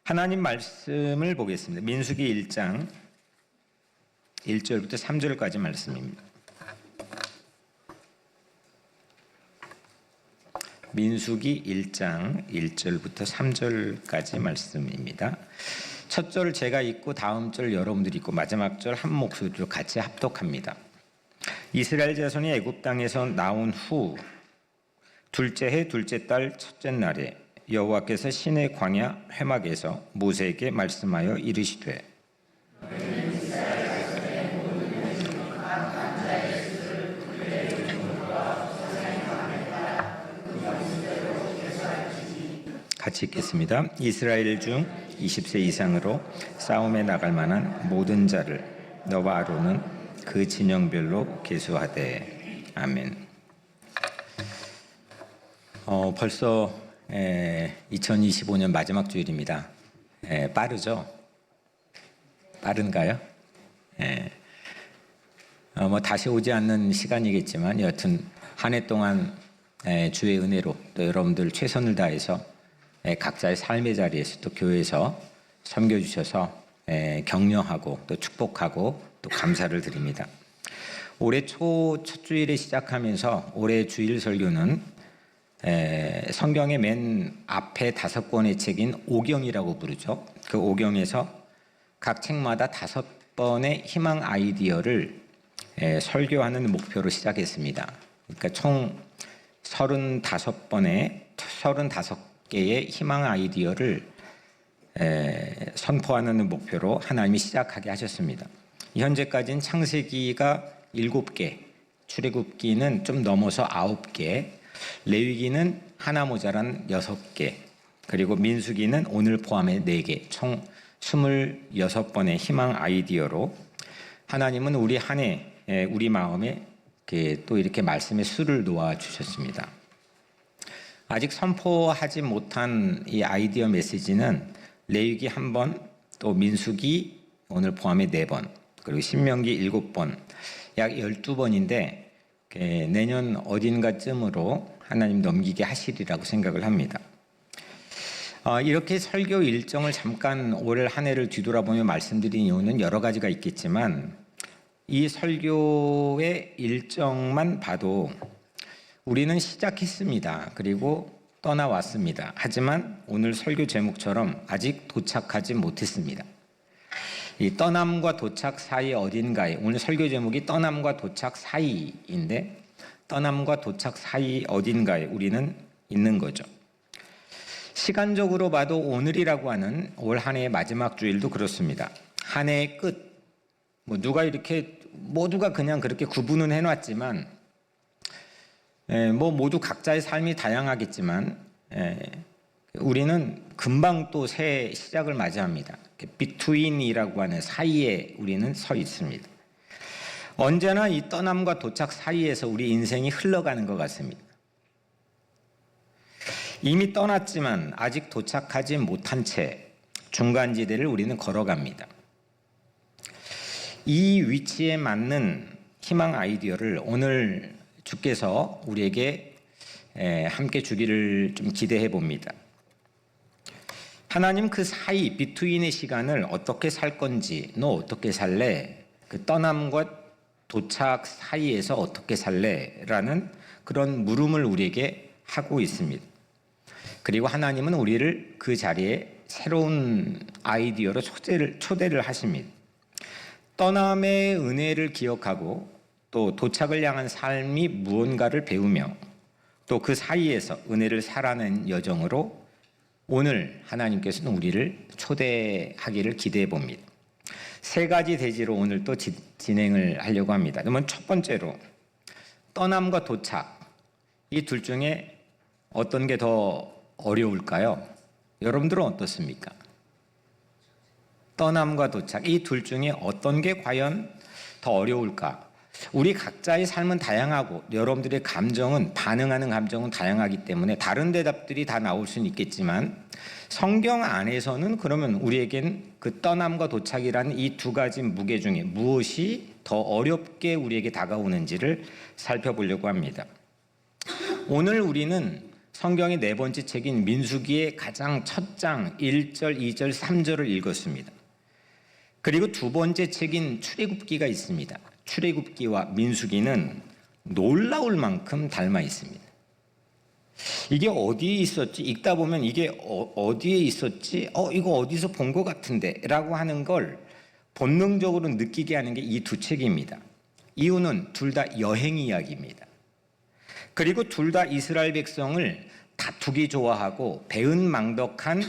하나님 말씀을 보겠습니다. 민수기 1장 1절부터 3절까지 말씀입니다. 민수기 1장 1절부터 3절까지 말씀입니다. 첫 절 제가 읽고 다음 절 여러분들이 읽고 마지막 절 한 목소리로 같이 합독합니다. 이스라엘 자손이 애굽 땅에서 나온 후 둘째 해 둘째 달 첫째 날에 여호와께서 시내 광야 회막에서 모세에게 말씀하여 이르시되 같이 읽겠습니다. 이스라엘 중 20세 이상으로 싸움에 나갈 만한 모든 자를 너와 아론은 그 진영별로 계수하되. 아멘. 벌써 2025년 마지막 주일입니다. 빠르죠? 빠른가요? 다시 오지 않는 시간이겠지만 여튼 한 해 동안 주의 은혜로 또 여러분들 최선을 다해서 각자의 삶의 자리에서 또 교회에서 섬겨주셔서 격려하고 또 축복하고 또 감사를 드립니다. 올해 첫 주일에 시작하면서 올해 주일 설교는 성경의 맨 앞에 5권의 책인 오경이라고 부르죠. 그 오경에서 각 책마다 5번의 희망 아이디어를 설교하는 목표로 시작했습니다. 그러니까 총 35개의 희망 아이디어를 선포하는 목표로 하나님이 시작하게 하셨습니다. 현재까지는 창세기가 7개, 출애굽기는 좀 넘어서 9개, 레위기는 하나 모자란 6개, 그리고 민수기는 오늘 포함해 4개, 총 26번의 희망 아이디어로 하나님은 우리 한 해, 우리 마음에 또 이렇게 말씀의 수를 놓아 주셨습니다. 아직 선포하지 못한 이 아이디어 메시지는 레위기 1번, 또 민수기 오늘 포함해 4번, 그리고 신명기 7번, 약 12번인데 내년 어딘가쯤으로 하나님 넘기게 하시리라고 생각을 합니다. 이렇게 설교 일정을 잠깐 올 한 해를 뒤돌아보며 말씀드린 이유는 여러 가지가 있겠지만 이 설교의 일정만 봐도 우리는 시작했습니다. 그리고 떠나왔습니다. 하지만 오늘 설교 제목처럼 아직 도착하지 못했습니다. 이 떠남과 도착 사이 어딘가에, 오늘 설교 제목이 떠남과 도착 사이인데 떠남과 도착 사이 어딘가에 우리는 있는 거죠. 시간적으로 봐도 오늘이라고 하는 올 한 해의 마지막 주일도 그렇습니다. 한 해의 끝, 누가 이렇게 모두가 그냥 그렇게 구분은 해놨지만 모두 각자의 삶이 다양하겠지만 우리는 금방 또 새 시작을 맞이합니다. 비트윈이라고 하는 사이에 우리는 서 있습니다. 언제나 이 떠남과 도착 사이에서 우리 인생이 흘러가는 것 같습니다. 이미 떠났지만 아직 도착하지 못한 채 중간지대를 우리는 걸어갑니다. 이 위치에 맞는 희망 아이디어를 오늘 주께서 우리에게 함께 주기를 좀 기대해 봅니다. 하나님 그 사이 비트윈의 시간을 어떻게 살 건지, 너 어떻게 살래? 그 떠남과 도착 사이에서 어떻게 살래? 라는 그런 물음을 우리에게 하고 있습니다. 그리고 하나님은 우리를 그 자리에 새로운 아이디어로 초대를 하십니다. 떠남의 은혜를 기억하고 또 도착을 향한 삶이 무언가를 배우며 또 그 사이에서 은혜를 살아낸 여정으로 오늘 하나님께서는 우리를 초대하기를 기대해 봅니다. 3가지 대지로 오늘 또 진행을 하려고 합니다. 그러면 첫 번째로 떠남과 도착, 이 둘 중에 어떤 게 더 어려울까요? 여러분들은 어떻습니까? 떠남과 도착, 이 둘 중에 어떤 게 과연 더 어려울까? 우리 각자의 삶은 다양하고 여러분들의 감정은, 반응하는 감정은 다양하기 때문에 다른 대답들이 다 나올 수는 있겠지만 성경 안에서는 그러면 우리에겐 그 떠남과 도착이라는 이 2가지 무게 중에 무엇이 더 어렵게 우리에게 다가오는지를 살펴보려고 합니다. 오늘 우리는 성경의 네 번째 책인 민수기의 가장 첫 장 1절, 2절, 3절을 읽었습니다. 그리고 두 번째 책인 출애굽기가 있습니다. 출애굽기와 민수기는 놀라울 만큼 닮아 있습니다. 이게 어디에 있었지? 읽다 보면 이게 어디에 있었지? 이거 어디서 본 것 같은데? 라고 하는 걸 본능적으로 느끼게 하는 게 이 두 책입니다. 이유는 둘 다 여행 이야기입니다. 그리고 둘 다 이스라엘 백성을 다투기 좋아하고 배은망덕한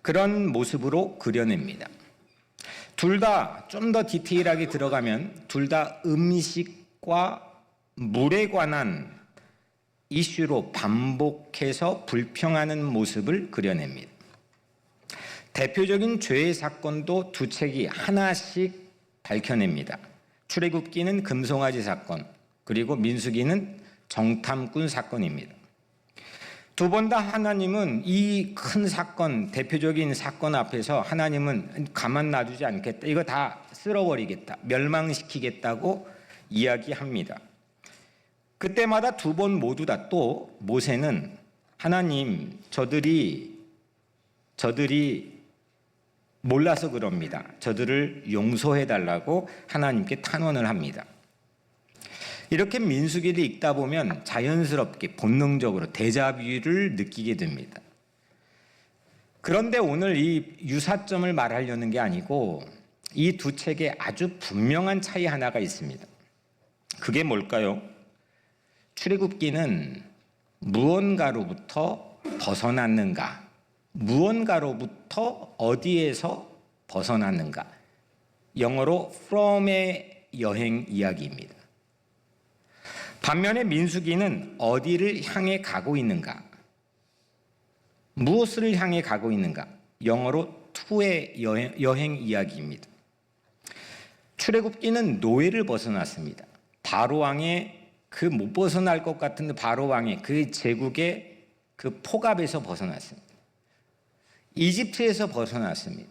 그런 모습으로 그려냅니다. 둘 다 좀 더 디테일하게 들어가면 둘 다 음식과 물에 관한 이슈로 반복해서 불평하는 모습을 그려냅니다. 대표적인 죄의 사건도 두 책이 하나씩 밝혀냅니다. 출애굽기는 금송아지 사건, 그리고 민수기는 정탐꾼 사건입니다. 두 번 다 하나님은 이 큰 사건, 대표적인 사건 앞에서 하나님은 가만 놔두지 않겠다. 이거 다 쓸어버리겠다. 멸망시키겠다고 이야기합니다. 그때마다 두 번 모두 다 또 모세는 하나님, 저들이 몰라서 그럽니다. 저들을 용서해달라고 하나님께 탄원을 합니다. 이렇게 민수기를 읽다 보면 자연스럽게 본능적으로 데자뷰를 느끼게 됩니다. 그런데 오늘 이 유사점을 말하려는 게 아니고 이 두 책에 아주 분명한 차이 하나가 있습니다. 그게 뭘까요? 출애굽기는 무언가로부터 벗어났는가, 무언가로부터 어디에서 벗어났는가, 영어로 from의 여행 이야기입니다. 반면에 민수기는 어디를 향해 가고 있는가, 무엇을 향해 가고 있는가, 영어로 to의 여행 이야기입니다. 출애굽기는 노예를 벗어났습니다. 바로 왕의 그 못 벗어날 것 같은 바로 왕의 그 제국의 그 폭압에서 벗어났습니다. 이집트에서 벗어났습니다.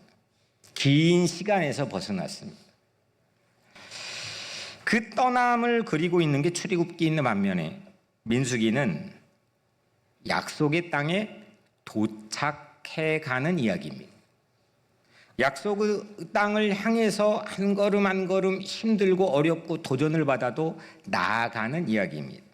긴 시간에서 벗어났습니다. 그 떠남을 그리고 있는 게 출애굽기인 반면에 민수기는 약속의 땅에 도착해가는 이야기입니다. 약속의 땅을 향해서 한 걸음 한 걸음 힘들고 어렵고 도전을 받아도 나아가는 이야기입니다.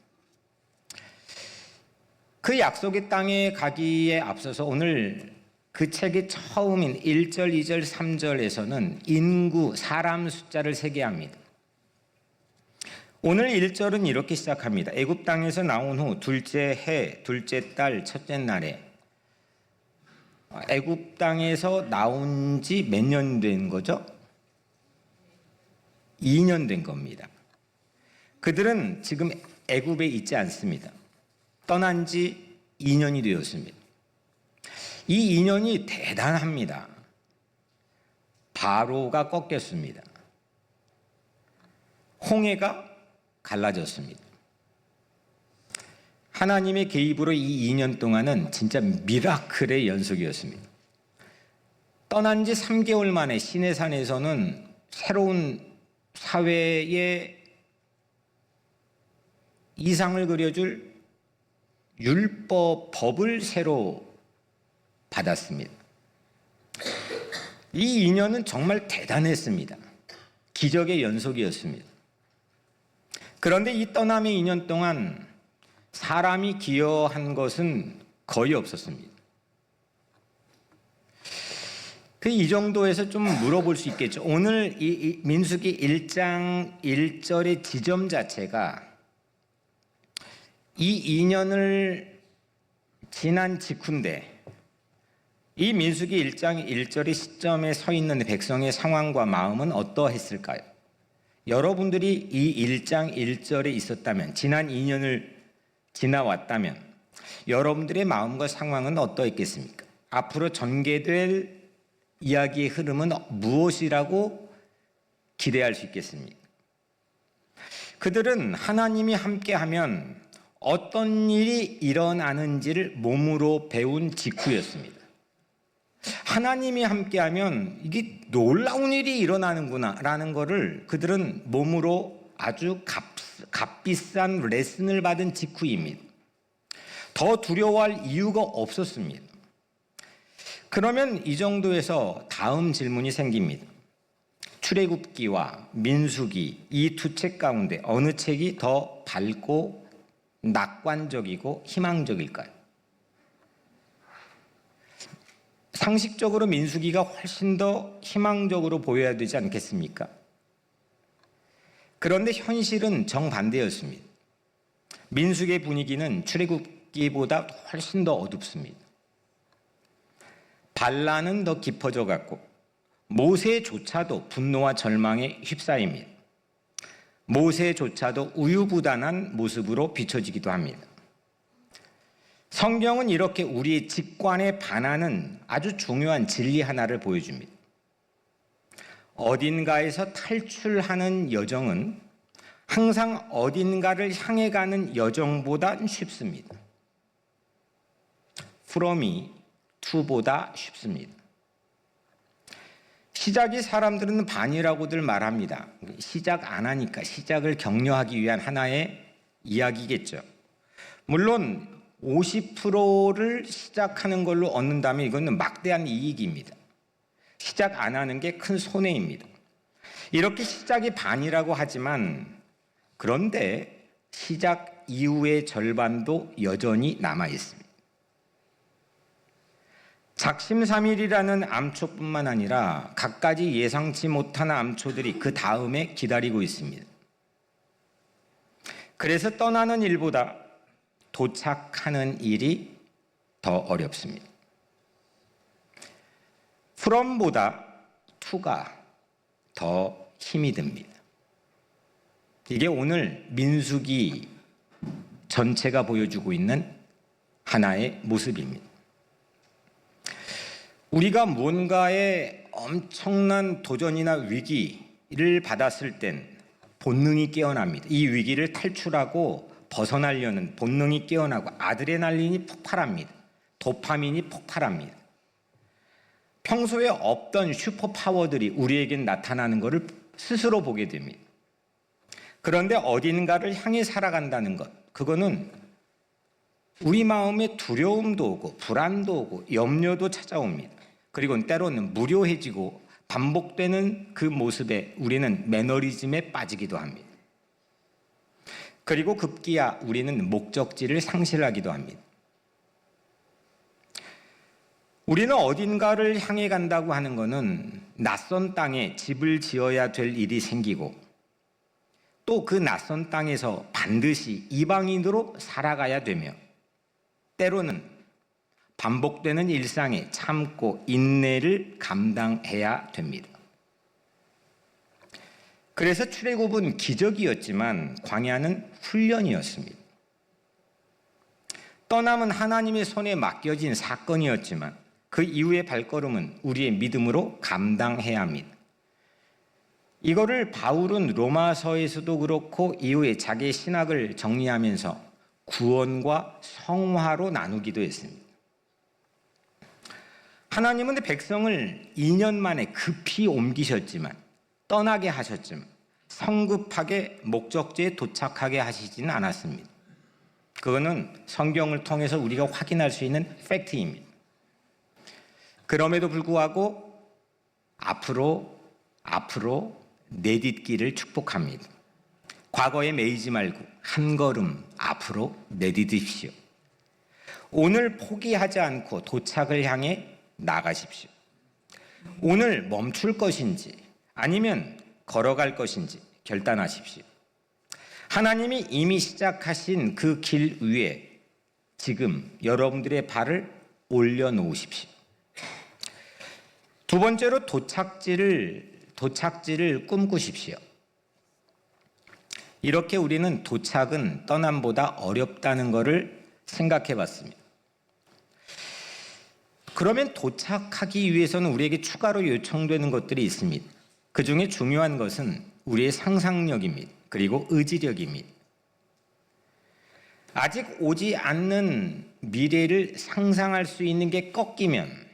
그 약속의 땅에 가기에 앞서서 오늘 그 책의 처음인 1절, 2절, 3절에서는 인구, 사람 숫자를 세게 합니다. 오늘 1절은 이렇게 시작합니다. 애굽 땅에서 나온 후 둘째 해, 둘째 달, 첫째 날에. 애굽 땅에서 나온 지 몇 년 된 거죠? 2년 된 겁니다. 그들은 지금 애굽에 있지 않습니다. 떠난 지 2년이 되었습니다. 이 2년이 대단합니다. 바로가 꺾였습니다. 홍해가 갈라졌습니다. 하나님의 개입으로 이 2년 동안은 진짜 미라클의 연속이었습니다. 떠난 지 3개월 만에 시내산에서는 새로운 사회의 이상을 그려줄 율법을 새로 받았습니다. 이 2년은 정말 대단했습니다. 기적의 연속이었습니다. 그런데 이 떠남의 2년 동안 사람이 기여한 것은 거의 없었습니다. 이 정도에서 좀 물어볼 수 있겠죠. 오늘 이 민수기 1장 1절의 지점 자체가 이 2년을 지난 직후인데 이 민수기 1장 1절의 시점에 서 있는 백성의 상황과 마음은 어떠했을까요? 여러분들이 이 1장 1절에 있었다면, 지난 2년을 지나왔다면 여러분들의 마음과 상황은 어떠했겠습니까? 앞으로 전개될 이야기의 흐름은 무엇이라고 기대할 수 있겠습니까? 그들은 하나님이 함께하면 어떤 일이 일어나는지를 몸으로 배운 직후였습니다. 하나님이 함께하면 이게 놀라운 일이 일어나는구나라는 것을 그들은 몸으로 아주 값비싼 레슨을 받은 직후입니다. 더 두려워할 이유가 없었습니다. 그러면 이 정도에서 다음 질문이 생깁니다. 출애굽기와 민수기 이 두 책 가운데 어느 책이 더 밝고 낙관적이고 희망적일까요? 상식적으로 민수기가 훨씬 더 희망적으로 보여야 되지 않겠습니까? 그런데 현실은 정반대였습니다. 민수기의 분위기는 출애굽기보다 훨씬 더 어둡습니다. 반란은 더 깊어져 갔고 모세조차도 분노와 절망에 휩싸입니다. 모세조차도 우유부단한 모습으로 비춰지기도 합니다. 성경은 이렇게 우리의 직관에 반하는 아주 중요한 진리 하나를 보여줍니다. 어딘가에서 탈출하는 여정은 항상 어딘가를 향해 가는 여정보다 쉽습니다. from이 to보다 쉽습니다. 시작이 사람들은 반이라고들 말합니다. 시작 안 하니까 시작을 격려하기 위한 하나의 이야기겠죠. 물론 50%를 시작하는 걸로 얻는다면 이거는 막대한 이익입니다. 시작 안 하는 게 큰 손해입니다. 이렇게 시작이 반이라고 하지만 그런데 시작 이후의 절반도 여전히 남아 있습니다. 작심삼일이라는 암초뿐만 아니라 갖가지 예상치 못한 암초들이 그 다음에 기다리고 있습니다. 그래서 떠나는 일보다 도착하는 일이 더 어렵습니다. from보다 to가 더 힘이 듭니다. 이게 오늘 민수기 전체가 보여주고 있는 하나의 모습입니다. 우리가 무언가의 엄청난 도전이나 위기를 받았을 땐 본능이 깨어납니다. 이 위기를 탈출하고 벗어나려는 본능이 깨어나고 아드레날린이 폭발합니다. 도파민이 폭발합니다. 평소에 없던 슈퍼파워들이 우리에겐 나타나는 것을 스스로 보게 됩니다. 그런데 어딘가를 향해 살아간다는 것, 그거는 우리 마음에 두려움도 오고 불안도 오고 염려도 찾아옵니다. 그리고 때로는 무료해지고 반복되는 그 모습에 우리는 매너리즘에 빠지기도 합니다. 그리고 급기야 우리는 목적지를 상실하기도 합니다. 우리는 어딘가를 향해 간다고 하는 것은 낯선 땅에 집을 지어야 될 일이 생기고 또 그 낯선 땅에서 반드시 이방인으로 살아가야 되며 때로는 반복되는 일상에 참고 인내를 감당해야 됩니다. 그래서 출애굽은 기적이었지만 광야는 훈련이었습니다. 떠남은 하나님의 손에 맡겨진 사건이었지만 그 이후의 발걸음은 우리의 믿음으로 감당해야 합니다. 이거를 바울은 로마서에서도 그렇고 이후에 자기의 신학을 정리하면서 구원과 성화로 나누기도 했습니다. 하나님은 백성을 2년 만에 급히 옮기셨지만 떠나게 하셨지만 성급하게 목적지에 도착하게 하시지는 않았습니다. 그거는 성경을 통해서 우리가 확인할 수 있는 팩트입니다. 그럼에도 불구하고 앞으로 내딛기를 축복합니다. 과거에 매이지 말고 한 걸음 앞으로 내딛으십시오. 오늘 포기하지 않고 도착을 향해 나가십시오. 오늘 멈출 것인지 아니면 걸어갈 것인지 결단하십시오. 하나님이 이미 시작하신 그 길 위에 지금 여러분들의 발을 올려놓으십시오. 두 번째로 도착지를 꿈꾸십시오. 이렇게 우리는 도착은 떠남보다 어렵다는 것을 생각해 봤습니다. 그러면 도착하기 위해서는 우리에게 추가로 요청되는 것들이 있습니다. 그 중에 중요한 것은 우리의 상상력입니다. 그리고 의지력입니다. 아직 오지 않는 미래를 상상할 수 있는 게 꺾이면,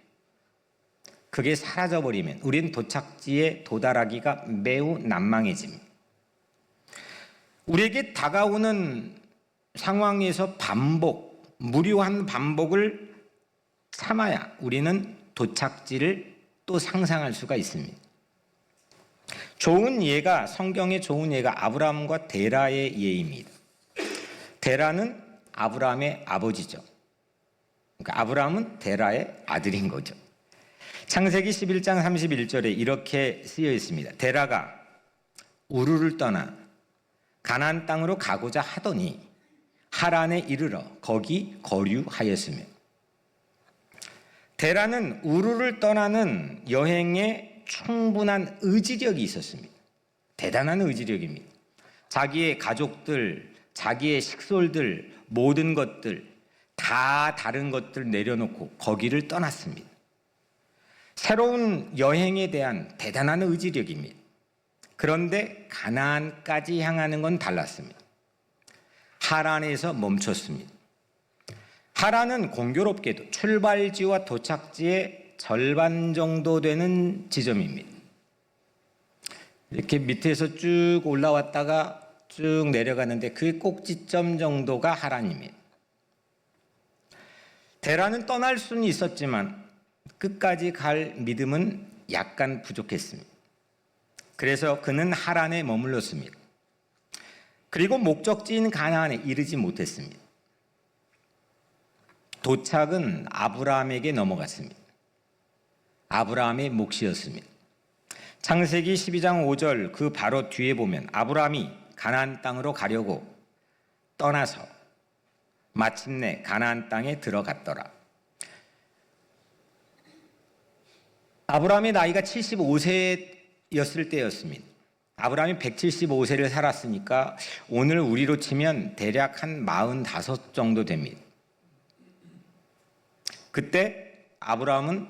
그게 사라져버리면 우리는 도착지에 도달하기가 매우 난망해집니다. 우리에게 다가오는 상황에서 반복, 무료한 반복을 삼아야 우리는 도착지를 또 상상할 수가 있습니다. 좋은 예가, 성경의 좋은 예가 아브라함과 데라의 예입니다. 데라는 아브라함의 아버지죠. 그러니까 아브라함은 데라의 아들인 거죠. 창세기 11장 31절에 이렇게 쓰여 있습니다. 데라가 우르를 떠나 가나안 땅으로 가고자 하더니 하란에 이르러 거기 거류하였으며, 데라는 우르를 떠나는 여행에 충분한 의지력이 있었습니다. 대단한 의지력입니다. 자기의 가족들, 자기의 식솔들, 모든 것들 다 다른 것들 내려놓고 거기를 떠났습니다. 새로운 여행에 대한 대단한 의지력입니다. 그런데 가나안까지 향하는 건 달랐습니다. 하란에서 멈췄습니다. 하란은 공교롭게도 출발지와 도착지의 절반 정도 되는 지점입니다. 이렇게 밑에서 쭉 올라왔다가 쭉 내려가는데 그 꼭지점 정도가 하란입니다. 데라는 떠날 수는 있었지만 끝까지 갈 믿음은 약간 부족했습니다. 그래서 그는 하란에 머물렀습니다. 그리고 목적지인 가나안에 이르지 못했습니다. 도착은 아브라함에게 넘어갔습니다. 아브라함의 몫이었습니다. 창세기 12장 5절 그 바로 뒤에 보면 아브라함이 가나안 땅으로 가려고 떠나서 마침내 가나안 땅에 들어갔더라. 아브라함의 나이가 75세였을 때였습니다. 아브라함이 175세를 살았으니까 오늘 우리로 치면 대략 한 45 정도 됩니다. 그때 아브라함은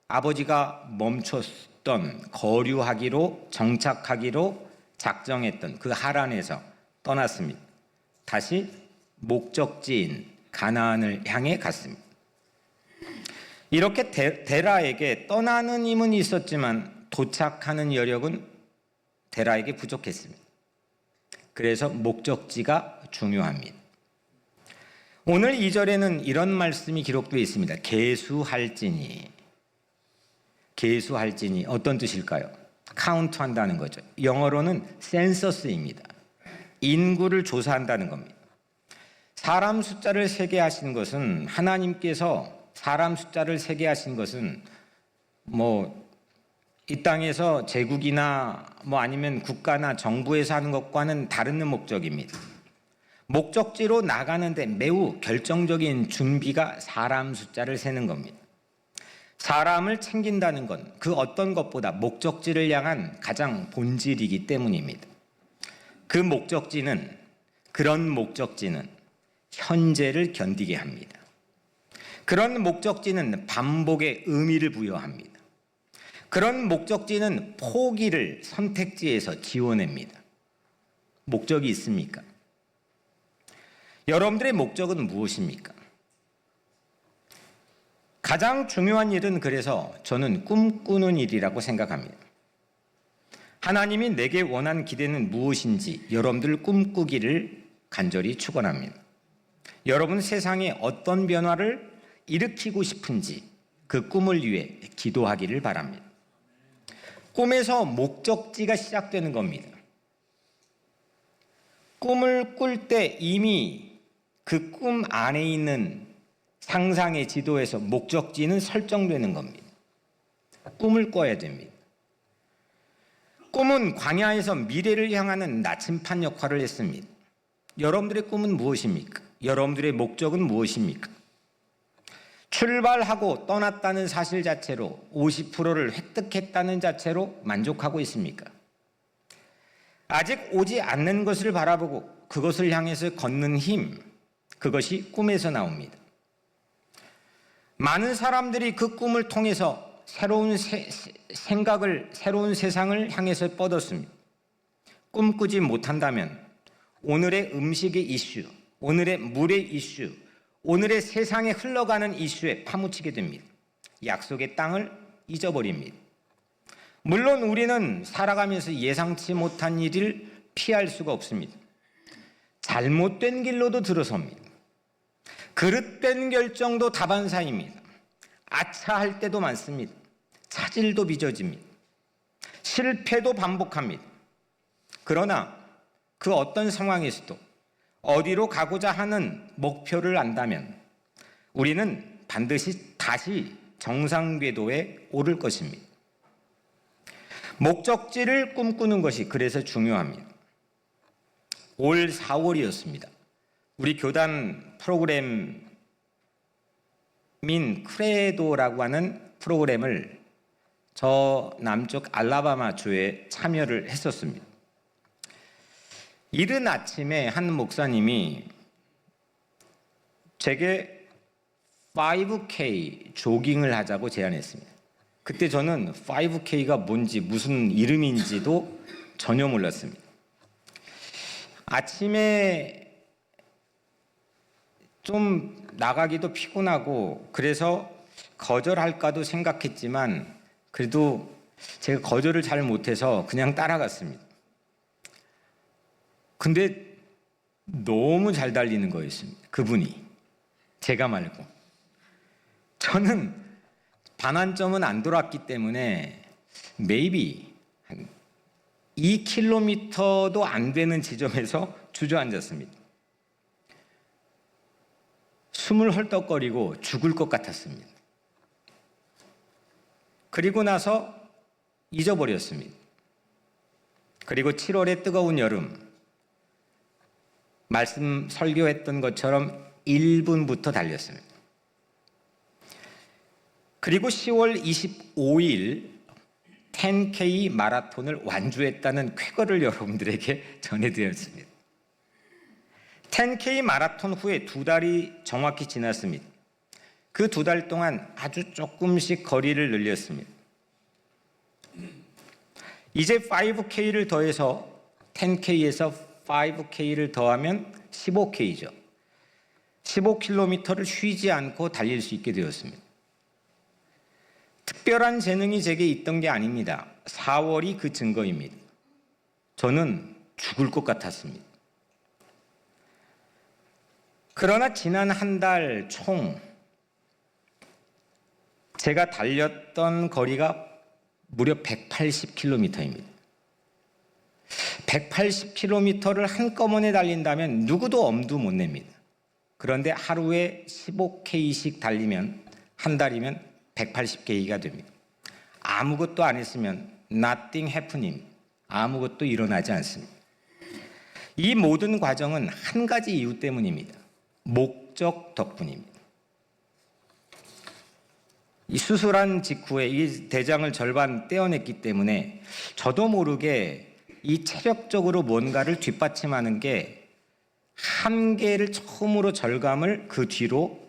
아버지가 멈췄던 거류하기로 정착하기로 작정했던 그 하란에서 떠났습니다. 다시 목적지인 가나안을 향해 갔습니다. 이렇게 데라에게 떠나는 힘은 있었지만 도착하는 여력은 데라에게 부족했습니다. 그래서 목적지가 중요합니다. 오늘 2절에는 이런 말씀이 기록되어 있습니다. 계수할지니. 계수할지니 어떤 뜻일까요? 카운트한다는 거죠. 영어로는 센서스입니다. 인구를 조사한다는 겁니다. 사람 숫자를 세게 하신 것은, 하나님께서 사람 숫자를 세게 하신 것은 이 땅에서 제국이나 아니면 국가나 정부에서 하는 것과는 다른 목적입니다. 목적지로 나가는데 매우 결정적인 준비가 사람 숫자를 세는 겁니다. 사람을 챙긴다는 건 그 어떤 것보다 목적지를 향한 가장 본질이기 때문입니다. 그런 목적지는 현재를 견디게 합니다. 그런 목적지는 반복의 의미를 부여합니다. 그런 목적지는 포기를 선택지에서 지워냅니다. 목적이 있습니까? 여러분들의 목적은 무엇입니까? 가장 중요한 일은 그래서 저는 꿈꾸는 일이라고 생각합니다. 하나님이 내게 원한 기대는 무엇인지 여러분들 꿈꾸기를 간절히 축원합니다. 여러분 세상에 어떤 변화를 일으키고 싶은지 그 꿈을 위해 기도하기를 바랍니다. 꿈에서 목적지가 시작되는 겁니다. 꿈을 꿀 때 이미 그 꿈 안에 있는 상상의 지도에서 목적지는 설정되는 겁니다. 꿈을 꿔야 됩니다. 꿈은 광야에서 미래를 향하는 나침판 역할을 했습니다. 여러분들의 꿈은 무엇입니까? 여러분들의 목적은 무엇입니까? 출발하고 떠났다는 사실 자체로 50%를 획득했다는 자체로 만족하고 있습니까? 아직 오지 않는 것을 바라보고 그것을 향해서 걷는 힘, 그것이 꿈에서 나옵니다. 많은 사람들이 그 꿈을 통해서 새로운 생각을, 새로운 세상을 향해서 뻗었습니다. 꿈꾸지 못한다면 오늘의 음식의 이슈, 오늘의 물의 이슈, 오늘의 세상에 흘러가는 이슈에 파묻히게 됩니다. 약속의 땅을 잊어버립니다. 물론 우리는 살아가면서 예상치 못한 일을 피할 수가 없습니다. 잘못된 길로도 들어섭니다. 그릇된 결정도 다반사입니다. 아차할 때도 많습니다. 차질도 빚어집니다. 실패도 반복합니다. 그러나 그 어떤 상황에서도 어디로 가고자 하는 목표를 안다면 우리는 반드시 다시 정상 궤도에 오를 것입니다. 목적지를 꿈꾸는 것이 그래서 중요합니다. 올 4월이었습니다. 우리 교단 프로그램인 크레도라고 하는 프로그램을 저 남쪽 알라바마 주에 참여를 했었습니다. 이른 아침에 한 목사님이 제게 5K 조깅을 하자고 제안했습니다. 그때 저는 5K가 뭔지 무슨 이름인지도 전혀 몰랐습니다. 아침에 좀 나가기도 피곤하고 그래서 거절할까도 생각했지만 그래도 제가 거절을 잘 못해서 그냥 따라갔습니다. 근데 너무 잘 달리는 거였습니다. 그분이. 제가 말고. 저는 반환점은 안 돌았기 때문에 maybe 한 2km도 안 되는 지점에서 주저앉았습니다. 숨을 헐떡거리고 죽을 것 같았습니다. 그리고 나서 잊어버렸습니다. 그리고 7월의 뜨거운 여름, 말씀 설교했던 것처럼 1분부터 달렸습니다. 그리고 10월 25일 10K 마라톤을 완주했다는 쾌거를 여러분들에게 전해드렸습니다. 10K 마라톤 후에 2달이 정확히 지났습니다. 그 2달 동안 아주 조금씩 거리를 늘렸습니다. 이제 5K를 더해서 10K에서 5K를 더하면 15K죠. 15km를 쉬지 않고 달릴 수 있게 되었습니다. 특별한 재능이 제게 있던 게 아닙니다. 4월이 그 증거입니다. 저는 죽을 것 같았습니다. 그러나 지난 한 달 총 제가 달렸던 거리가 무려 180km입니다. 180km를 한꺼번에 달린다면 누구도 엄두 못 냅니다. 그런데 하루에 15K씩 달리면 한 달이면 180K가 됩니다. 아무것도 안 했으면 nothing happening, 아무것도 일어나지 않습니다. 이 모든 과정은 한 가지 이유 때문입니다. 목적 덕분입니다. 이 수술한 직후에 이 대장을 절반 떼어냈기 때문에 저도 모르게 이 체력적으로 뭔가를 뒷받침하는 게 한계를 처음으로 절감을 그 뒤로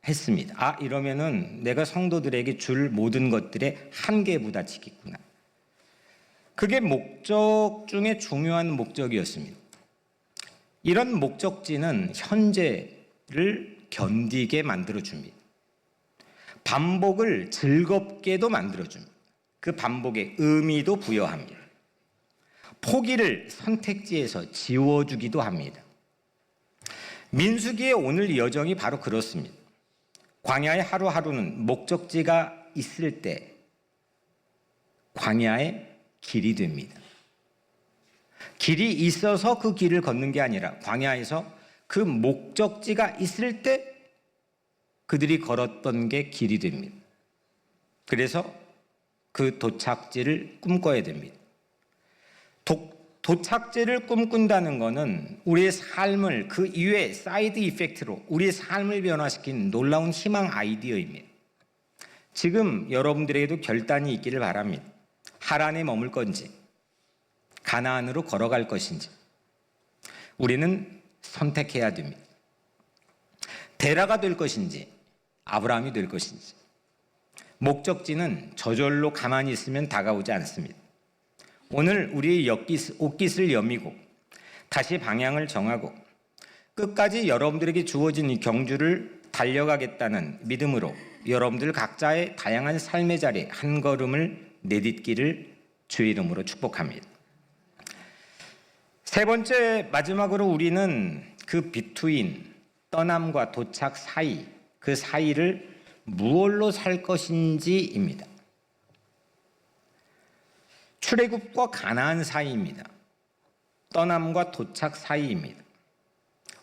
했습니다. 아, 이러면은 내가 성도들에게 줄 모든 것들의 한계에 부딪히겠구나. 그게 목적 중에 중요한 목적이었습니다. 이런 목적지는 현재를 견디게 만들어줍니다. 반복을 즐겁게도 만들어줍니다. 그 반복에 의미도 부여합니다. 포기를 선택지에서 지워주기도 합니다. 민수기의 오늘 여정이 바로 그렇습니다. 광야의 하루하루는 목적지가 있을 때 광야의 길이 됩니다. 길이 있어서 그 길을 걷는 게 아니라 광야에서 그 목적지가 있을 때 그들이 걸었던 게 길이 됩니다. 그래서 그 도착지를 꿈꿔야 됩니다. 도착지를 꿈꾼다는 것은 우리의 삶을 그 이외의 사이드 이펙트로 우리의 삶을 변화시킨 놀라운 희망 아이디어입니다. 지금 여러분들에게도 결단이 있기를 바랍니다. 하란에 머물 건지 가나안으로 걸어갈 것인지 우리는 선택해야 됩니다. 데라가 될 것인지 아브라함이 될 것인지. 목적지는 저절로 가만히 있으면 다가오지 않습니다. 오늘 우리의 옷깃을 여미고 다시 방향을 정하고 끝까지 여러분들에게 주어진 이 경주를 달려가겠다는 믿음으로 여러분들 각자의 다양한 삶의 자리에 한 걸음을 내딛기를 주의 이름으로 축복합니다. 세 번째, 마지막으로 우리는 그 비투인 떠남과 도착 사이, 그 사이를 무엇로 살 것인지입니다. 출애굽과 가나안 사이입니다. 떠남과 도착 사이입니다.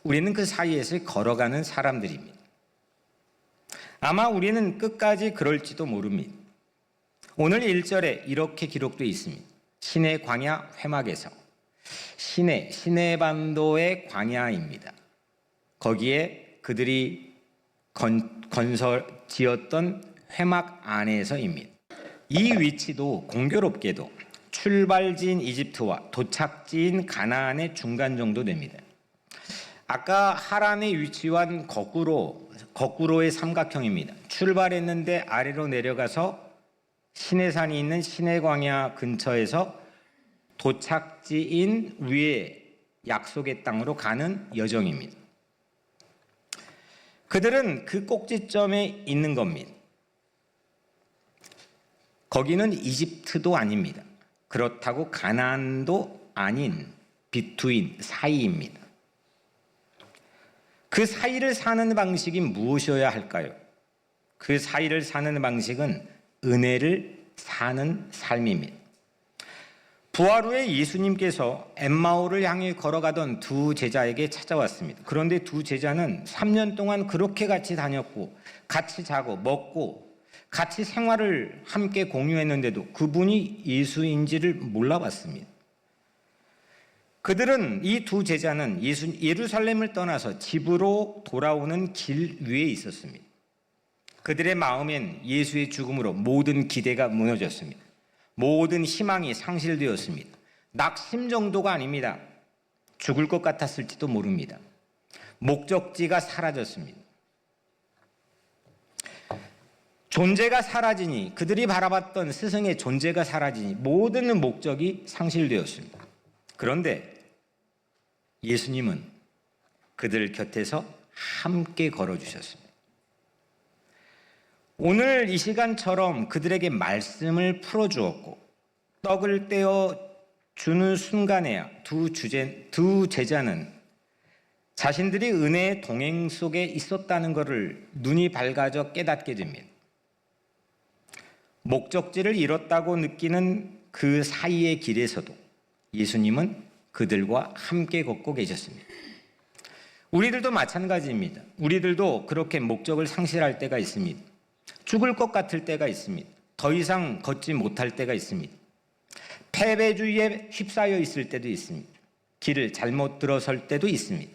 우리는 그 사이에서 걸어가는 사람들입니다. 아마 우리는 끝까지 그럴지도 모릅니다. 오늘 1절에 이렇게 기록되어 있습니다. 신의 광야 회막에서 시내반도의 광야입니다. 거기에 그들이 지었던 회막 안에서입니다. 이 위치도 공교롭게도 출발지인 이집트와 도착지인 가나안의 중간 정도 됩니다. 아까 하란에 위치한 거꾸로의 삼각형입니다. 출발했는데 아래로 내려가서 시내산이 있는 시내광야 근처에서 도착지인 위에 약속의 땅으로 가는 여정입니다. 그들은 그 꼭지점에 있는 겁니다. 거기는 이집트도 아닙니다. 그렇다고 가나안도 아닌 비투인 사이입니다. 그 사이를 사는 방식이 무엇이어야 할까요? 그 사이를 사는 방식은 은혜를 사는 삶입니다. 부활 후에 예수님께서 엠마오를 향해 걸어가던 두 제자에게 찾아왔습니다. 그런데 두 제자는 3년 동안 그렇게 같이 다녔고 같이 자고 먹고 같이 생활을 함께 공유했는데도 그분이 예수인지를 몰라봤습니다. 그들은, 이 두 제자는 예루살렘을 떠나서 집으로 돌아오는 길 위에 있었습니다. 그들의 마음엔 예수의 죽음으로 모든 기대가 무너졌습니다. 모든 희망이 상실되었습니다. 낙심 정도가 아닙니다. 죽을 것 같았을지도 모릅니다. 목적지가 사라졌습니다. 존재가 사라지니, 그들이 바라봤던 스승의 존재가 사라지니 모든 목적이 상실되었습니다. 그런데 예수님은 그들 곁에서 함께 걸어주셨습니다. 오늘 이 시간처럼 그들에게 말씀을 풀어주었고 떡을 떼어 주는 순간에야 두 제자는 자신들이 은혜의 동행 속에 있었다는 것을 눈이 밝아져 깨닫게 됩니다. 목적지를 잃었다고 느끼는 그 사이의 길에서도 예수님은 그들과 함께 걷고 계셨습니다. 우리들도 마찬가지입니다. 우리들도 그렇게 목적을 상실할 때가 있습니다. 죽을 것 같을 때가 있습니다. 더 이상 걷지 못할 때가 있습니다. 패배주의에 휩싸여 있을 때도 있습니다. 길을 잘못 들어설 때도 있습니다.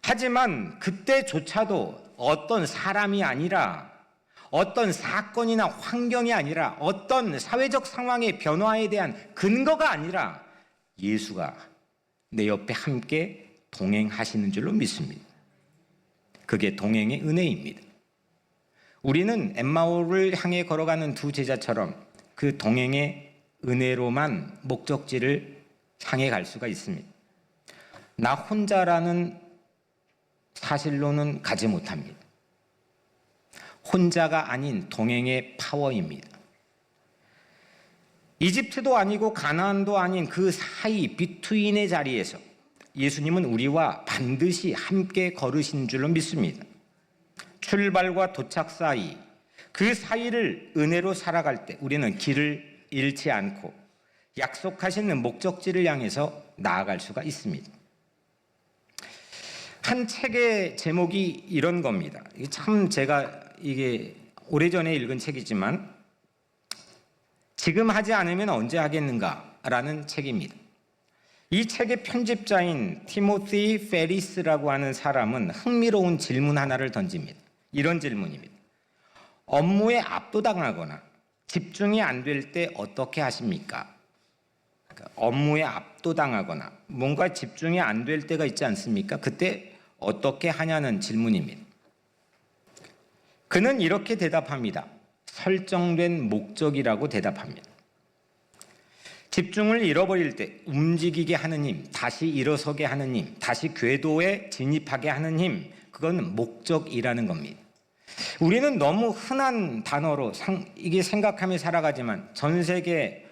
하지만 그때조차도 어떤 사람이 아니라, 어떤 사건이나 환경이 아니라, 어떤 사회적 상황의 변화에 대한 근거가 아니라 예수가 내 옆에 함께 동행하시는 줄로 믿습니다. 그게 동행의 은혜입니다. 우리는 엠마오를 향해 걸어가는 두 제자처럼 그 동행의 은혜로만 목적지를 향해 갈 수가 있습니다. 나 혼자라는 사실로는 가지 못합니다. 혼자가 아닌 동행의 파워입니다. 이집트도 아니고 가나안도 아닌 그 사이 비투인의 자리에서 예수님은 우리와 반드시 함께 걸으신 줄로 믿습니다. 출발과 도착 사이, 그 사이를 은혜로 살아갈 때 우리는 길을 잃지 않고 약속하시는 목적지를 향해서 나아갈 수가 있습니다. 한 책의 제목이 이런 겁니다. 참 이게 오래전에 읽은 책이지만 지금 하지 않으면 언제 하겠는가라는 책입니다. 이 책의 편집자인 티모시 페리스라고 하는 사람은 흥미로운 질문 하나를 던집니다. 이런 질문입니다. 업무에 압도당하거나 집중이 안 될 때 어떻게 하십니까? 업무에 압도당하거나 뭔가 집중이 안 될 때가 있지 않습니까? 그때 어떻게 하냐는 질문입니다. 그는 이렇게 대답합니다. 설정된 목적이라고 대답합니다. 집중을 잃어버릴 때 움직이게 하는 힘, 다시 일어서게 하는 힘, 다시 궤도에 진입하게 하는 힘, 그건 목적이라는 겁니다. 우리는 너무 흔한 단어로 이게 생각하며 살아가지만 전 세계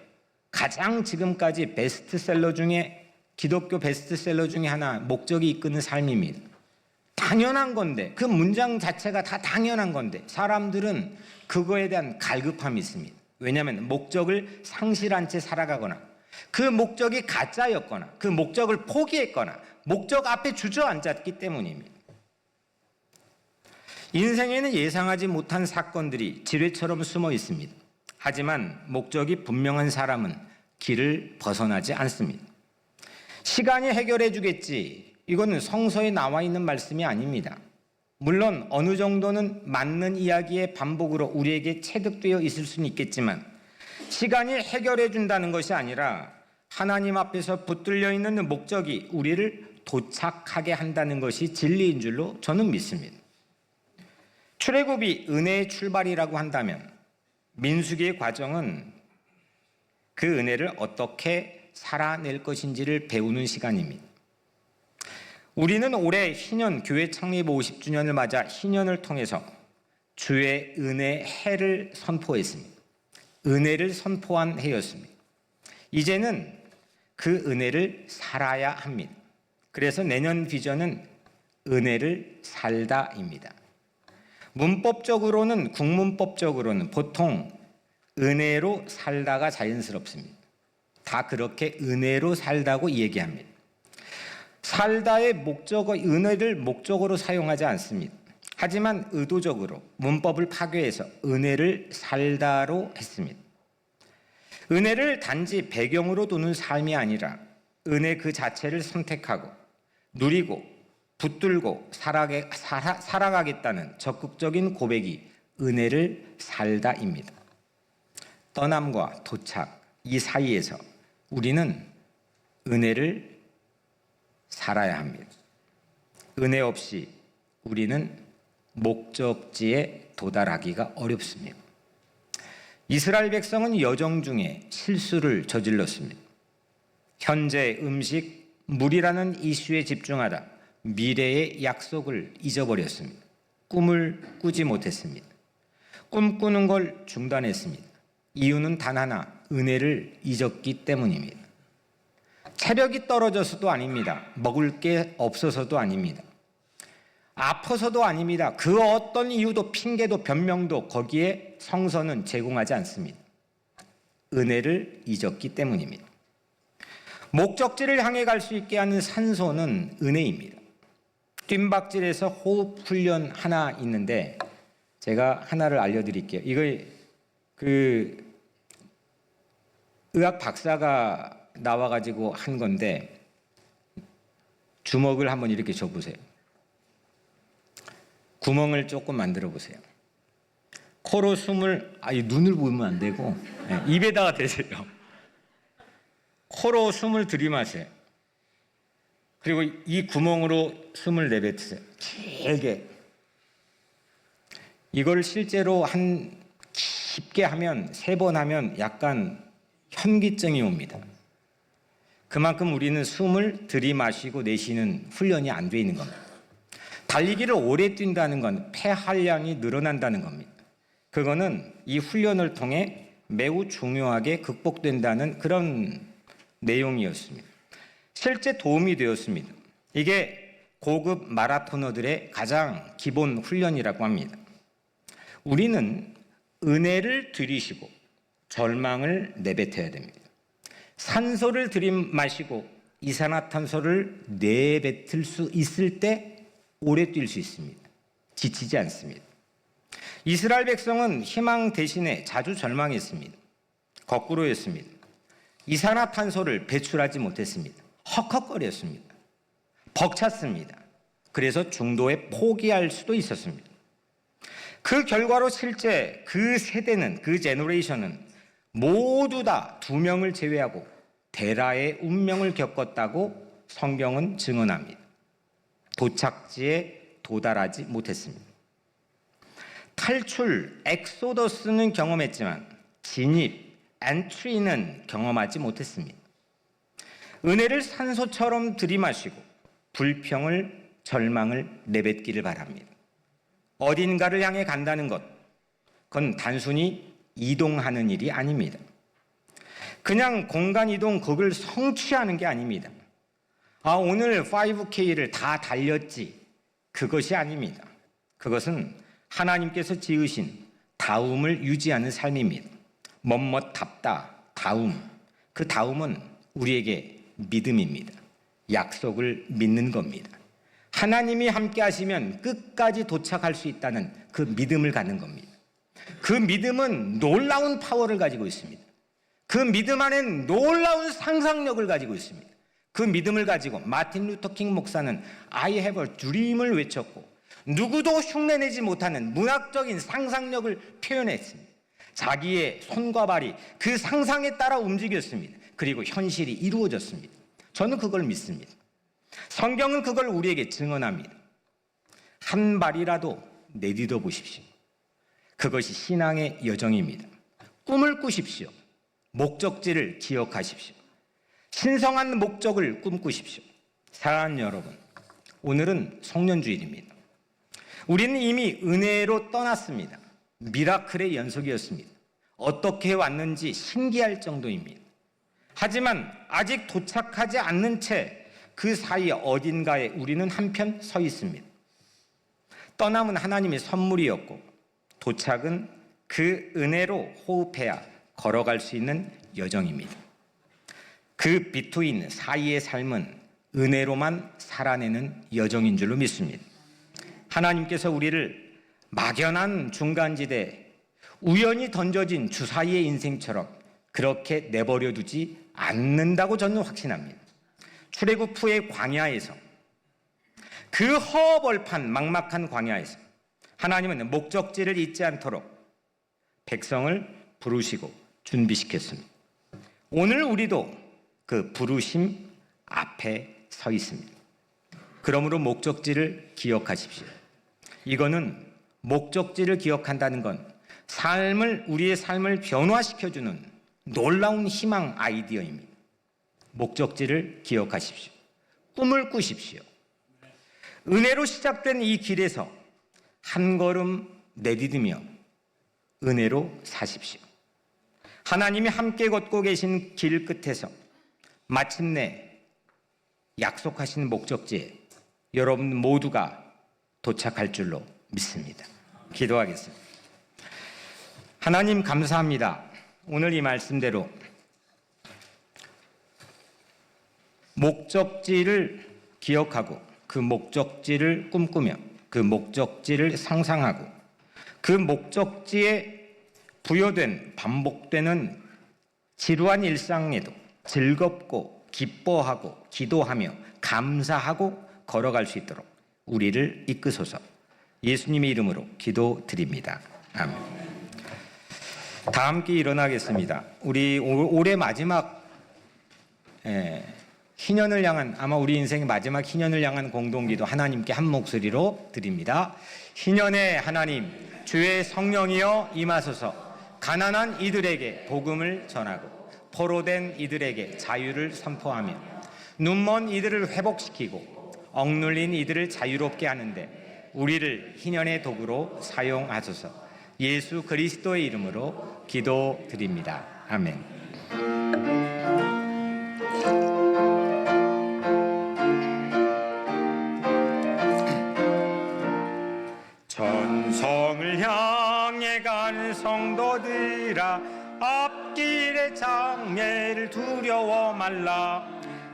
가장 지금까지 베스트셀러 중에, 기독교 베스트셀러 중에 하나, 목적이 이끄는 삶입니다. 당연한 건데, 그 문장 자체가 다 당연한 건데 사람들은 그거에 대한 갈급함이 있습니다. 왜냐하면 목적을 상실한 채 살아가거나 그 목적이 가짜였거나 그 목적을 포기했거나 목적 앞에 주저앉았기 때문입니다. 인생에는 예상하지 못한 사건들이 지뢰처럼 숨어 있습니다. 하지만 목적이 분명한 사람은 길을 벗어나지 않습니다. 시간이 해결해 주겠지, 이거는 성서에 나와 있는 말씀이 아닙니다. 물론 어느 정도는 맞는 이야기의 반복으로 우리에게 체득되어 있을 수는 있겠지만 시간이 해결해 준다는 것이 아니라 하나님 앞에서 붙들려 있는 목적이 우리를 도착하게 한다는 것이 진리인 줄로 저는 믿습니다. 출애굽이 은혜의 출발이라고 한다면 민수기의 과정은 그 은혜를 어떻게 살아낼 것인지를 배우는 시간입니다. 우리는 올해 희년 교회 창립 50주년을 맞아 희년을 통해서 주의 은혜 해를 선포했습니다. 은혜를 선포한 해였습니다. 이제는 그 은혜를 살아야 합니다. 그래서 내년 비전은 은혜를 살다입니다. 문법적으로는, 국문법적으로는 보통 은혜로 살다가 자연스럽습니다. 다 그렇게 은혜로 살다고 얘기합니다. 살다의 목적어, 은혜를 목적으로 사용하지 않습니다. 하지만 의도적으로 문법을 파괴해서 은혜를 살다로 했습니다. 은혜를 단지 배경으로 두는 삶이 아니라 은혜 그 자체를 선택하고 누리고 붙들고 살아가겠다는 적극적인 고백이 은혜를 살다입니다. 떠남과 도착, 이 사이에서 우리는 은혜를 살아야 합니다. 은혜 없이 우리는 목적지에 도달하기가 어렵습니다. 이스라엘 백성은 여정 중에 실수를 저질렀습니다. 현재, 음식, 물이라는 이슈에 집중하다 미래의 약속을 잊어버렸습니다. 꿈을 꾸지 못했습니다. 꿈꾸는 걸 중단했습니다. 이유는 단 하나, 은혜를 잊었기 때문입니다. 체력이 떨어져서도 아닙니다. 먹을 게 없어서도 아닙니다. 아파서도 아닙니다. 그 어떤 이유도 핑계도 변명도 거기에 성서는 제공하지 않습니다. 은혜를 잊었기 때문입니다. 목적지를 향해 갈 수 있게 하는 산소는 은혜입니다. 뜀박질에서 호흡 훈련 하나 있는데 제가 하나를 알려드릴게요. 이거 의학 박사가 나와가지고 한 건데 주먹을 한번 이렇게 줘보세요. 구멍을 조금 만들어 보세요. 코로 숨을, 눈을 보면 안 되고 입에다가 대세요. 코로 숨을 들이마세요. 그리고 이 구멍으로 숨을 내뱉으세요. 길게. 이걸 실제로 깊게 하면 3번 하면 약간 현기증이 옵니다. 그만큼 우리는 숨을 들이마시고 내쉬는 훈련이 안 돼 있는 겁니다. 달리기를 오래 뛴다는 건 폐활량이 늘어난다는 겁니다. 그거는 이 훈련을 통해 매우 중요하게 극복된다는 그런 내용이었습니다. 실제 도움이 되었습니다. 이게 고급 마라토너들의 가장 기본 훈련이라고 합니다. 우리는 은혜를 들이쉬고 절망을 내뱉어야 됩니다. 산소를 들이마시고 이산화탄소를 내뱉을 수 있을 때 오래 뛸 수 있습니다. 지치지 않습니다. 이스라엘 백성은 희망 대신에 자주 절망했습니다. 거꾸로였습니다. 이산화탄소를 배출하지 못했습니다. 헉헉거렸습니다. 벅찼습니다. 그래서 중도에 포기할 수도 있었습니다. 그 결과로 실제 그 세대는, 그 제너레이션은 모두 다 2명을 제외하고 대라의 운명을 겪었다고 성경은 증언합니다. 도착지에 도달하지 못했습니다. 탈출, 엑소더스는 경험했지만 진입, 엔트리는 경험하지 못했습니다. 은혜를 산소처럼 들이마시고 불평을, 절망을 내뱉기를 바랍니다. 어딘가를 향해 간다는 것, 그건 단순히 이동하는 일이 아닙니다. 그냥 공간 이동, 그걸 성취하는 게 아닙니다. 오늘 5K를 다 달렸지. 그것이 아닙니다. 그것은 하나님께서 지으신 다움을 유지하는 삶입니다. 멋멋답다, 다움. 그 다움은 우리에게 믿음입니다. 약속을 믿는 겁니다. 하나님이 함께 하시면 끝까지 도착할 수 있다는 그 믿음을 갖는 겁니다. 그 믿음은 놀라운 파워를 가지고 있습니다. 그 믿음 안엔 놀라운 상상력을 가지고 있습니다. 그 믿음을 가지고 마틴 루터 킹 목사는 I have a dream을 외쳤고 누구도 흉내내지 못하는 문학적인 상상력을 표현했습니다. 자기의 손과 발이 그 상상에 따라 움직였습니다. 그리고 현실이 이루어졌습니다. 저는 그걸 믿습니다. 성경은 그걸 우리에게 증언합니다. 한 발이라도 내딛어 보십시오. 그것이 신앙의 여정입니다. 꿈을 꾸십시오. 목적지를 기억하십시오. 신성한 목적을 꿈꾸십시오. 사랑하는 여러분, 오늘은 성년주일입니다. 우리는 이미 은혜로 떠났습니다. 미라클의 연속이었습니다. 어떻게 왔는지 신기할 정도입니다. 하지만 아직 도착하지 않는 채 그 사이 어딘가에 우리는 한편 서 있습니다. 떠남은 하나님의 선물이었고 도착은 그 은혜로 호흡해야 걸어갈 수 있는 여정입니다. 그 비투인 사이의 삶은 은혜로만 살아내는 여정인 줄로 믿습니다. 하나님께서 우리를 막연한 중간지대, 우연히 던져진 주사위의 인생처럼 그렇게 내버려 두지 않는다고 저는 확신합니다. 출애굽 후의 광야에서, 그 허벌판 막막한 광야에서 하나님은 목적지를 잊지 않도록 백성을 부르시고 준비시켰습니다. 오늘 우리도 그 부르심 앞에 서 있습니다. 그러므로 목적지를 기억하십시오. 이거는 목적지를 기억한다는 건 우리의 삶을 변화시켜주는 놀라운 희망 아이디어입니다. 목적지를 기억하십시오. 꿈을 꾸십시오. 은혜로 시작된 이 길에서 한 걸음 내디디며 은혜로 사십시오. 하나님이 함께 걷고 계신 길 끝에서 마침내 약속하신 목적지에 여러분 모두가 도착할 줄로 믿습니다. 기도하겠습니다. 하나님 감사합니다. 오늘 이 말씀대로 목적지를 기억하고 그 목적지를 꿈꾸며 그 목적지를 상상하고 그 목적지에 부여된 반복되는 지루한 일상에도 즐겁고 기뻐하고 기도하며 감사하고 걸어갈 수 있도록 우리를 이끄소서. 예수님의 이름으로 기도드립니다. 아멘. 다 함께 일어나겠습니다. 우리 올해 마지막 희년을 향한, 아마 우리 인생의 마지막 희년을 향한 공동기도 하나님께 한 목소리로 드립니다. 희년의 하나님, 주의 성령이여 임하소서. 가난한 이들에게 복음을 전하고 포로된 이들에게 자유를 선포하며 눈먼 이들을 회복시키고 억눌린 이들을 자유롭게 하는데 우리를 희년의 도구로 사용하소서. 예수 그리스도의 이름으로 기도드립니다. 아멘. 전성을 향해 간 성도들아, 앞길의 장애를 두려워 말라.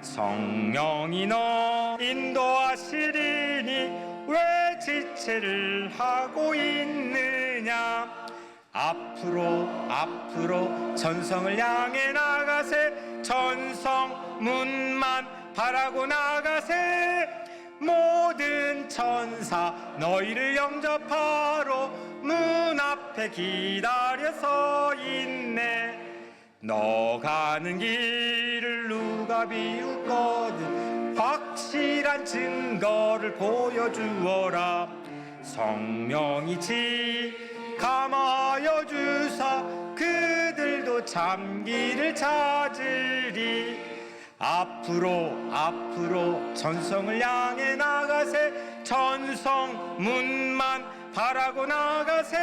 성령이 너 인도하시리니 왜 지체를 하고 있느냐. 앞으로 전성을 향해 나가세. 전성 문만 바라고 나가세. 모든 천사 너희를 영접하러 문 앞에 기다려 서 있네. 너 가는 길을 누가 비웃거든 확실한 증거를 보여주어라. 성령이 감하여 주사 그들도 참기를 찾으리. 앞으로 전성을 향해 나가세. 전성 문만 바라고 나가세.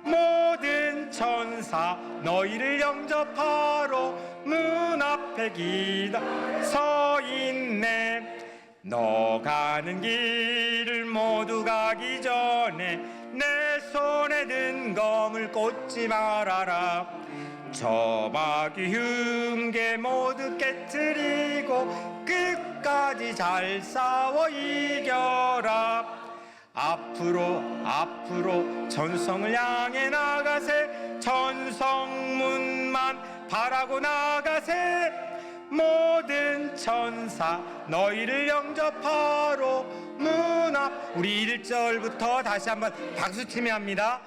모든 천사 너희를 영접하러 문 앞에 기다려 서 있네. 너 가는 길을 모두 가기 전에 내 손에 든 검을 꽂지 말아라. 저마귀 흉계 모두 깨트리고 끝까지 잘 싸워 이겨라. 앞으로 전성을 향해 나가세. 전성문만 바라고 나가세. 모든 천사 너희를 영접하러 문 앞. 우리 1절부터 다시 한번 박수치며 합니다.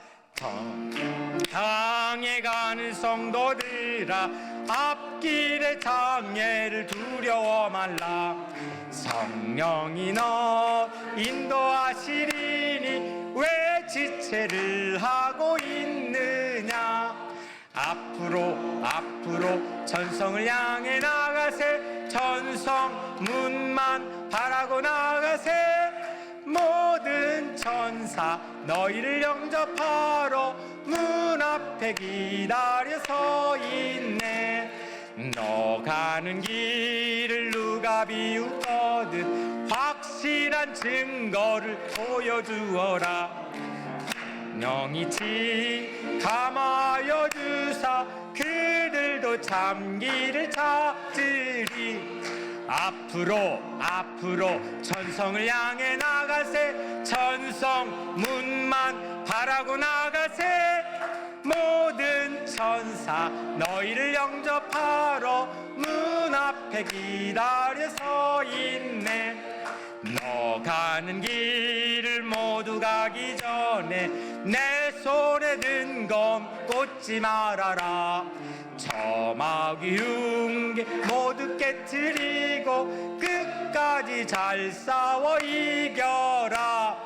향해 가는 성도들아, 앞길의 장애를 두려워 말라. 성령이 너 인도하시리니 왜 지체를 하고 있느냐. 앞으로 전성을 향해 나가세. 전성 문만 바라고 나가세. 모든 천사 너희를 영접하러 문 앞에 기다려 서 있네. 너 가는 길을 누가 비웃거든 확실한 증거를 보여주어라. 명이치 감하여 주사 그들도 참기를 찾으리. 앞으로 전성을 향해 나가세. 전성 문만 바라고 나가세. 모든 천사 너희를 영접하러 문 앞에 기다려 서 있네. 너 가는 길을 모두 가기 전에 내 손에 든 검 꽂지 말아라. 저마귀 흉계 모두 깨트리고 끝까지 잘 싸워 이겨라.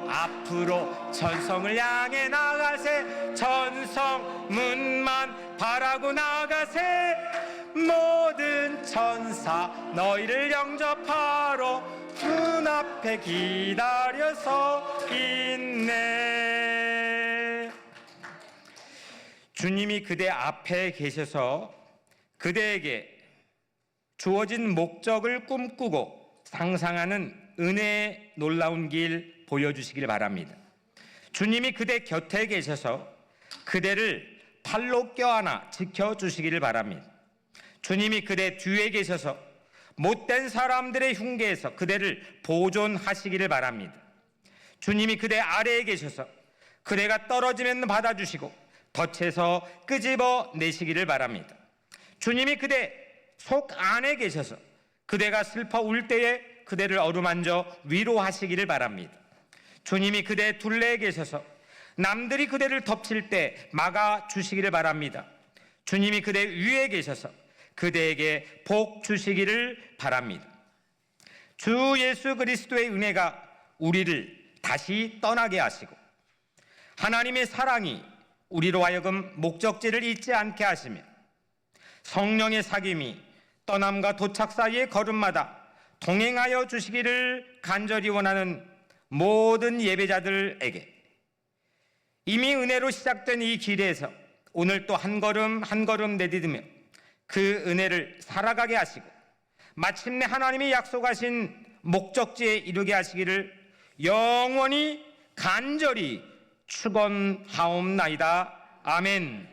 앞으로 전성을 향해 나가세. 전성 문만 바라고 나가세. 모든 천사 너희를 영접하러 문 앞에 기다려서 있네. 주님이 그대 앞에 계셔서 그대에게 주어진 목적을 꿈꾸고 상상하는 은혜의 놀라운 길 보여주시길 바랍니다. 주님이 그대 곁에 계셔서 그대를 팔로 껴안아 지켜주시기를 바랍니다. 주님이 그대 뒤에 계셔서 못된 사람들의 흉계에서 그대를 보존하시기를 바랍니다. 주님이 그대 아래에 계셔서 그대가 떨어지면 받아주시고 덫에서 끄집어 내시기를 바랍니다. 주님이 그대 속 안에 계셔서 그대가 슬퍼 울 때에 그대를 어루만져 위로하시기를 바랍니다. 주님이 그대 둘레에 계셔서 남들이 그대를 덮칠 때 막아주시기를 바랍니다. 주님이 그대 위에 계셔서 그대에게 복 주시기를 바랍니다. 주 예수 그리스도의 은혜가 우리를 다시 떠나게 하시고 하나님의 사랑이 우리로 하여금 목적지를 잊지 않게 하시며 성령의 사귐이 떠남과 도착 사이의 걸음마다 동행하여 주시기를 간절히 원하는 모든 예배자들에게 이미 은혜로 시작된 이 길에서 오늘 또 한 걸음 한 걸음 내디디며 그 은혜를 살아가게 하시고 마침내 하나님이 약속하신 목적지에 이르게 하시기를 영원히 간절히 축원하옵나이다. 아멘.